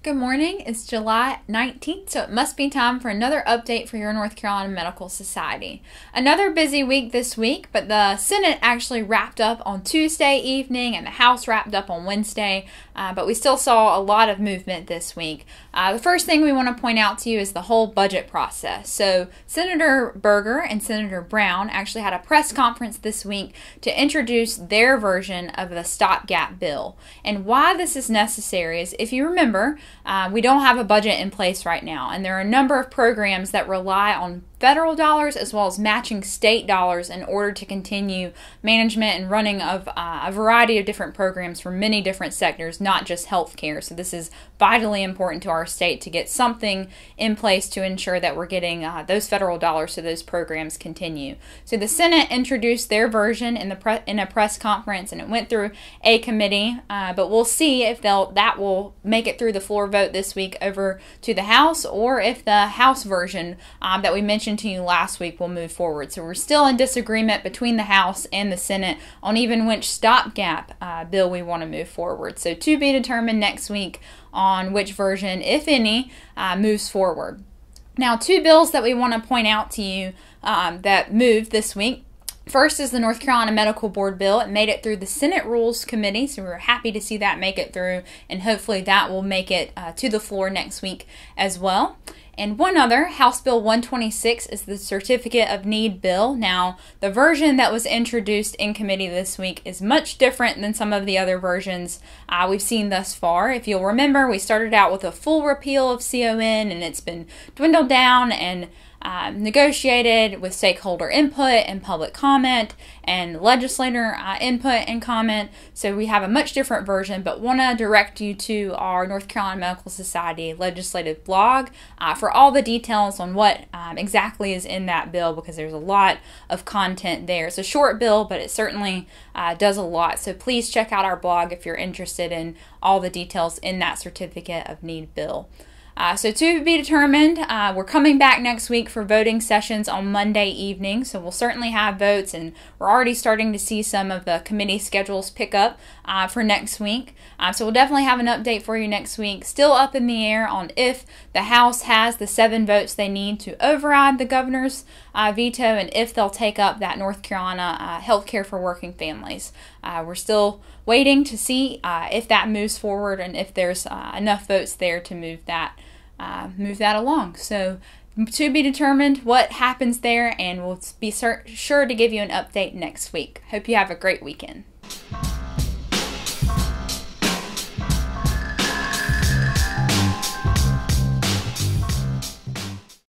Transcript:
Good morning. It's July 19th, so it must be time for another update for your North Carolina Medical Society. Another busy week this week, but the Senate actually wrapped up on Tuesday evening and the House wrapped up on Wednesday, but we still saw a lot of movement this week. The first thing we want to point out to you is the whole budget process. So Senator Berger and Senator Brown actually had a press conference this week to introduce their version of the stopgap bill. And why this is necessary is, if you remember, we don't have a budget in place right now, and there are a number of programs that rely on federal dollars as well as matching state dollars in order to continue management and running of a variety of different programs for many different sectors, not just healthcare. So this is vitally important to our state to get something in place to ensure that we're getting those federal dollars so those programs continue. So the Senate introduced their version in a press conference, and it went through a committee, but we'll see if that will make it through the floor vote this week over to the House, or if the House version that we mentioned to you last week will move forward. So we're still in disagreement between the House and the Senate on even which stopgap bill we want to move forward. So to be determined next week on which version, if any, moves forward. Now, two bills that we want to point out to you that moved this week. First is the North Carolina Medical Board bill. It made it through the Senate Rules Committee, so we're happy to see that make it through, and hopefully that will make it to the floor next week as well. And one other, House Bill 126, is the Certificate of Need bill. Now, the version that was introduced in committee this week is much different than some of the other versions we've seen thus far. If you'll remember, we started out with a full repeal of CON, and it's been dwindled down and negotiated with stakeholder input and public comment and legislator input and comment. So we have a much different version, but want to direct you to our North Carolina Medical Society legislative blog for all the details on what exactly is in that bill, because there's a lot of content there. It's a short bill, but it certainly does a lot. So please check out our blog if you're interested in all the details in that Certificate of Need bill. So to be determined, we're coming back next week for voting sessions on Monday evening, so we'll certainly have votes, and we're already starting to see some of the committee schedules pick up for next week. So we'll definitely have an update for you next week. Still up in the air on if the House has the 7 votes they need to override the governor's veto, and if they'll take up that North Carolina healthcare for working families. We're still waiting to see if that moves forward and if there's enough votes there to move that along. So to be determined what happens there, and we'll be sure to give you an update next week. Hope you have a great weekend.